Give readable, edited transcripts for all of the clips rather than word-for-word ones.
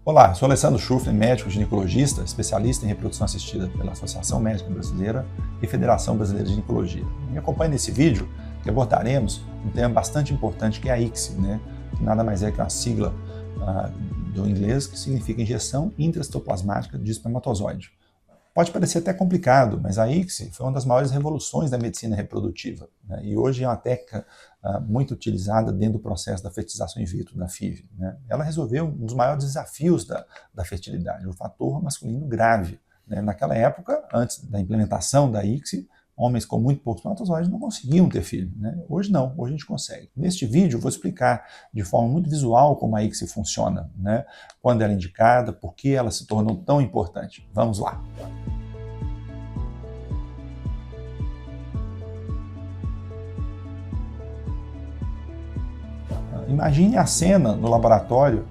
Olá, sou Alessandro Schufner, médico ginecologista, especialista em reprodução assistida pela Associação Médica Brasileira e Federação Brasileira de Ginecologia. Me acompanhe nesse vídeo que abordaremos um tema bastante importante que é a ICSI, que nada mais é que uma sigla do inglês que significa injeção intracitoplasmática de espermatozoide. Pode parecer até complicado, mas a ICSI foi uma das maiores revoluções da medicina reprodutiva, e hoje é uma técnica muito utilizada dentro do processo da fertilização in vitro, da FIV. Ela resolveu um dos maiores desafios da fertilidade, o fator masculino grave. Naquela época, antes da implementação da ICSI, homens com muito poucos espermatozoides não conseguiam ter filho. Hoje não, hoje a gente consegue. Neste vídeo eu vou explicar de forma muito visual como a ICSI funciona, quando ela é indicada, por que ela se tornou tão importante. Vamos lá. Imagine a cena no laboratório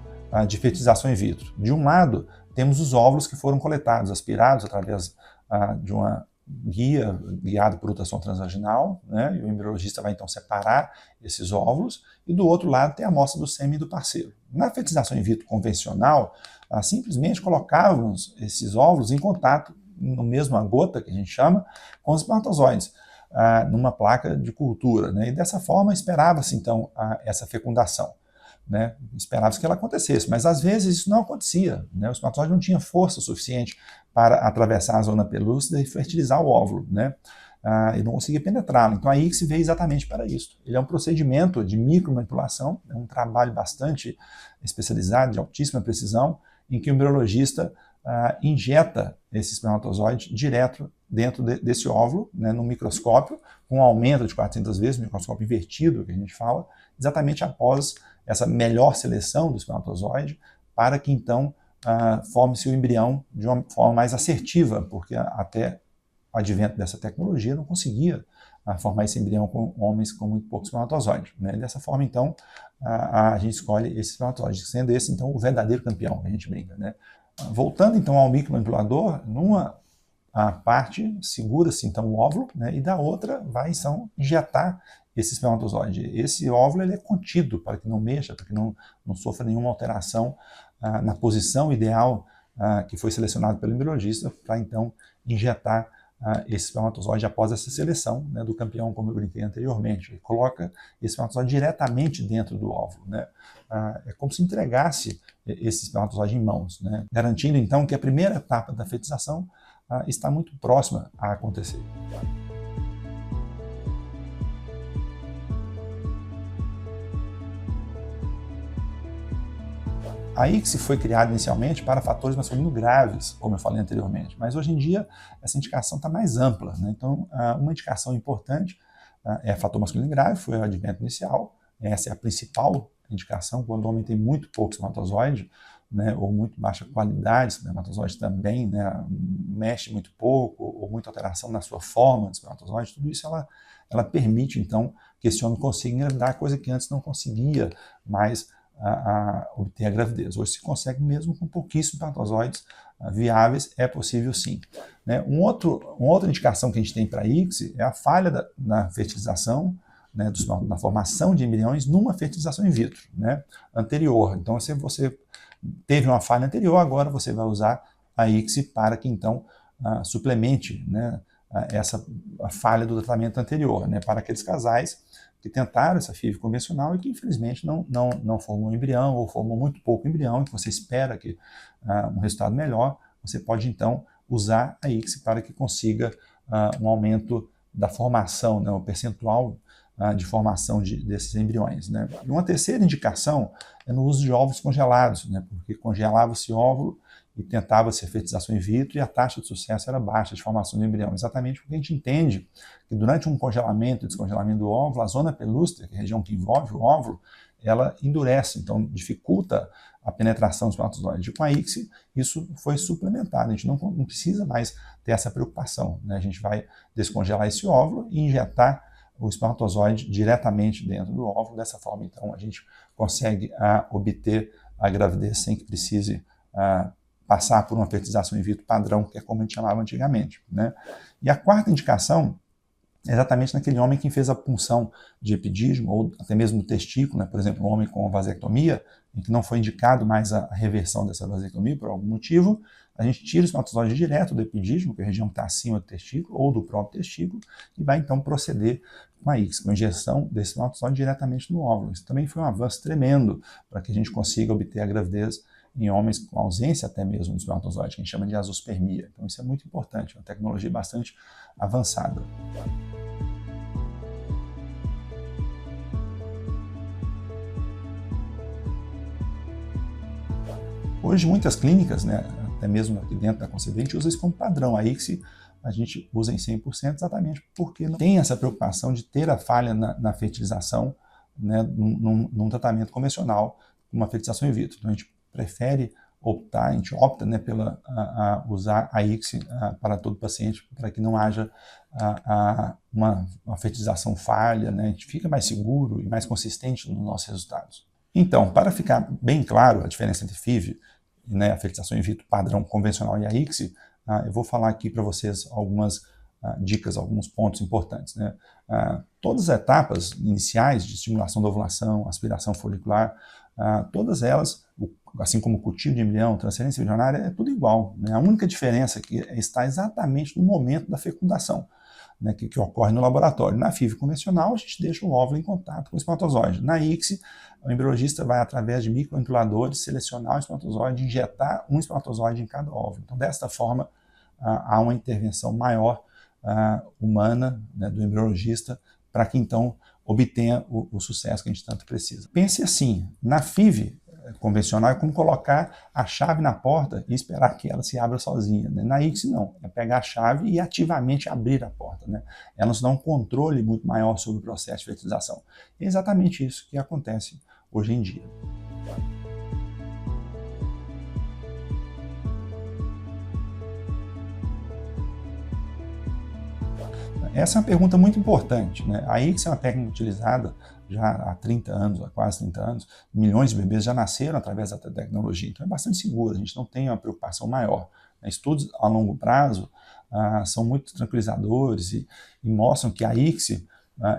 de fertilização in vitro. De um lado, temos os óvulos que foram coletados, aspirados através de uma guia guiado por ultrassom transvaginal, e o embriologista vai então separar esses óvulos, e do outro lado tem a amostra do sêmen do parceiro. Na fertilização in vitro convencional, simplesmente colocávamos esses óvulos em contato, no mesmo gota que a gente chama, com os espermatozoides, numa placa de cultura, e dessa forma esperava-se então essa fecundação. Esperava-se que ela acontecesse, mas às vezes isso não acontecia. O espermatozoide não tinha força suficiente para atravessar a zona pelúcida e fertilizar o óvulo, e não conseguia penetrá-lo. Então a ICSI veio exatamente para isso. Ele é um procedimento de micromanipulação, é um trabalho bastante especializado, de altíssima precisão, em que o embriologista injeta esse espermatozoide direto dentro desse óvulo, no microscópio, com um aumento de 400 vezes, microscópio invertido, que a gente fala, exatamente após essa melhor seleção do espermatozoide, para que então forme-se o embrião de uma forma mais assertiva, porque até o advento dessa tecnologia não conseguia formar esse embrião com homens com muito pouco espermatozoide. Dessa forma, então, a gente escolhe esse espermatozoide, sendo esse, então, o verdadeiro campeão, que a gente brinca. Voltando, então, ao micromanipulador, numa parte segura-se, então, o óvulo, e da outra vai, então, injetar esse espermatozoide. Esse óvulo ele é contido para que não mexa, para que não sofra nenhuma alteração na posição ideal que foi selecionado pelo embriologista para, então, injetar esse espermatozoide após essa seleção do campeão, como eu brinquei anteriormente. Ele coloca esse espermatozoide diretamente dentro do óvulo. É como se entregasse esse espermatozoide em mãos, garantindo, então, que a primeira etapa da fertilização está muito próxima a acontecer. A ICSI foi criada inicialmente para fatores masculinos graves, como eu falei anteriormente, mas hoje em dia essa indicação está mais ampla. Então, uma indicação importante é fator masculino grave, foi o advento inicial, essa é a principal indicação, quando o homem tem muito pouco espermatozoide, ou muito baixa qualidade de espermatozoide também, mexe muito pouco, ou muita alteração na sua forma de espermatozoide, tudo isso ela permite, então, que esse homem consiga engravidar, coisa que antes não conseguia mais obter a gravidez. Hoje se consegue mesmo com pouquíssimos espermatozoides viáveis, é possível sim. Uma outra indicação que a gente tem para a ICSI é a falha na fertilização, na formação de embriões numa fertilização in vitro anterior. Então, se você teve uma falha anterior, agora você vai usar a ICSI para que então suplemente essa falha do tratamento anterior, para aqueles casais que tentaram essa FIV convencional e que infelizmente não formou um embrião ou formou muito pouco embrião, que você espera que um resultado melhor, você pode então usar a ICSI para que consiga um aumento da formação, o percentual de formação desses embriões. E uma terceira indicação é no uso de óvulos congelados, porque congelava-se óvulo e tentava-se a fertilização in vitro e a taxa de sucesso era baixa de formação do embrião, exatamente porque a gente entende que durante um congelamento e descongelamento do óvulo, a zona pelúcida, que é a região que envolve o óvulo, ela endurece, então dificulta a penetração dos espermatozoides. Com a ICSI, isso foi suplementado, a gente não precisa mais ter essa preocupação. A gente vai descongelar esse óvulo e injetar o espermatozoide diretamente dentro do óvulo, dessa forma, então, a gente consegue obter a gravidez sem que precise passar por uma fertilização in vitro padrão, que é como a gente chamava antigamente. E a quarta indicação é exatamente naquele homem que fez a punção de epidídimo, ou até mesmo do testículo, por exemplo, um homem com vasectomia, em que não foi indicado mais a reversão dessa vasectomia por algum motivo, a gente tira o espermatozoide direto do epidídimo, que é a região que está acima do testículo, ou do próprio testículo, e vai então proceder com a ICSI, com a injeção desse espermatozoide diretamente no óvulo. Isso também foi um avanço tremendo para que a gente consiga obter a gravidez em homens com ausência até mesmo de espermatozoide, que a gente chama de azospermia. Então isso é muito importante, uma tecnologia bastante avançada. Hoje muitas clínicas, né, até mesmo aqui dentro da Concebente, usam isso como padrão. A ICSI a gente usa em 100% exatamente porque não tem essa preocupação de ter a falha na fertilização, né, num tratamento convencional, uma fertilização in vitro. Então a gente prefere optar, a gente opta, né, pela usar a ICSI para todo paciente, para que não haja uma fertilização falha, né, a gente fica mais seguro e mais consistente nos nossos resultados. Então, para ficar bem claro a diferença entre FIV, né, a fertilização in vitro padrão convencional e a ICSI, eu vou falar aqui para vocês algumas dicas, alguns pontos importantes. Né? Todas as etapas iniciais de estimulação da ovulação, aspiração folicular, todas elas, assim como o cultivo de embrião, transferência embrionária, é tudo igual. Né? A única diferença aqui está exatamente no momento da fecundação, né, que ocorre no laboratório. Na FIV convencional, a gente deixa o óvulo em contato com o espermatozoide. Na ICSI, o embriologista vai, através de microinculadores, selecionar o espermatozoide e injetar um espermatozoide em cada óvulo. Então, desta forma, há uma intervenção maior humana, né, do embriologista, para que, então, obtenha o sucesso que a gente tanto precisa. Pense assim, na FIV convencional é como colocar a chave na porta e esperar que ela se abra sozinha. Né? Na ICSI não, é pegar a chave e ativamente abrir a porta. Né? Ela nos dá um controle muito maior sobre o processo de fertilização. É exatamente isso que acontece hoje em dia. Essa é uma pergunta muito importante. Né? A ICSI é uma técnica utilizada já há 30 anos, há quase 30 anos, milhões de bebês já nasceram através dessa tecnologia, então é bastante seguro, a gente não tem uma preocupação maior. Estudos a longo prazo são muito tranquilizadores e mostram que a ICSI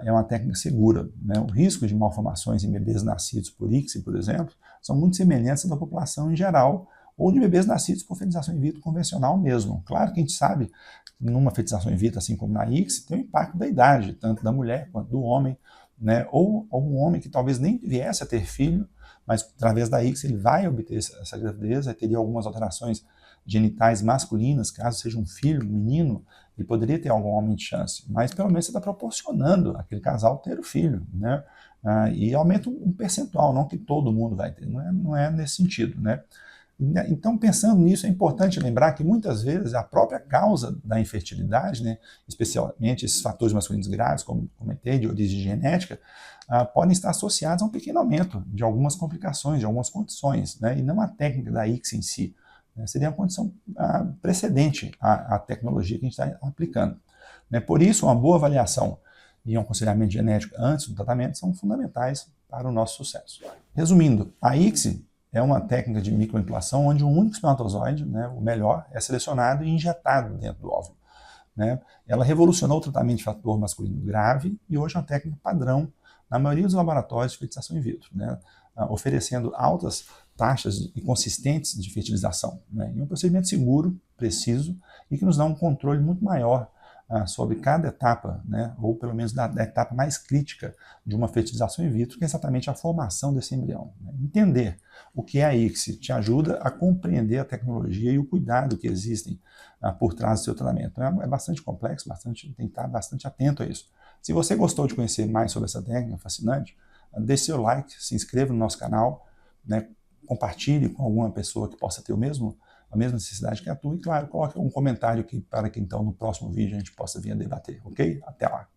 é uma técnica segura. Né? O risco de malformações em bebês nascidos por ICSI, por exemplo, são muito semelhantes à da população em geral, ou de bebês nascidos por fertilização in vitro convencional mesmo. Claro que a gente sabe que numa fertilização in vitro, assim como na ICSI, tem o impacto da idade, tanto da mulher quanto do homem, né? Ou algum homem que talvez nem viesse a ter filho, mas através da ICSI ele vai obter essa gravidez, aí teria algumas alterações genitais masculinas, caso seja um filho, um menino, ele poderia ter algum aumento de chance, mas pelo menos você está proporcionando aquele casal ter o filho, né? E aumenta um percentual, não que todo mundo vai ter, não é nesse sentido, né? Então, pensando nisso, é importante lembrar que muitas vezes a própria causa da infertilidade, né, especialmente esses fatores masculinos graves, como comentei, de origem genética, podem estar associados a um pequeno aumento de algumas complicações, de algumas condições, né, e não a técnica da ICSI em si. Né, seria uma condição precedente à tecnologia que a gente está aplicando. Né, por isso, uma boa avaliação e um aconselhamento genético antes do tratamento são fundamentais para o nosso sucesso. Resumindo, a ICSI é uma técnica de microimplantação onde um único espermatozoide, né, o melhor, é selecionado e injetado dentro do óvulo. Né? Ela revolucionou o tratamento de fator masculino grave e hoje é uma técnica padrão na maioria dos laboratórios de fertilização in vitro, né? Oferecendo altas taxas e consistentes de fertilização. Né? E um procedimento seguro, preciso e que nos dá um controle muito maior sobre cada etapa, né, ou pelo menos da etapa mais crítica de uma fertilização in vitro, que é exatamente a formação desse embrião. Né? Entender o que é a ICSI te ajuda a compreender a tecnologia e o cuidado que existem por trás do seu tratamento. Então, é bastante complexo, tem que estar bastante atento a isso. Se você gostou de conhecer mais sobre essa técnica fascinante, deixe seu like, se inscreva no nosso canal, né, compartilhe com alguma pessoa que possa ter a mesma necessidade que a tua e, claro, coloque um comentário aqui para que então no próximo vídeo a gente possa vir a debater, ok? Até lá!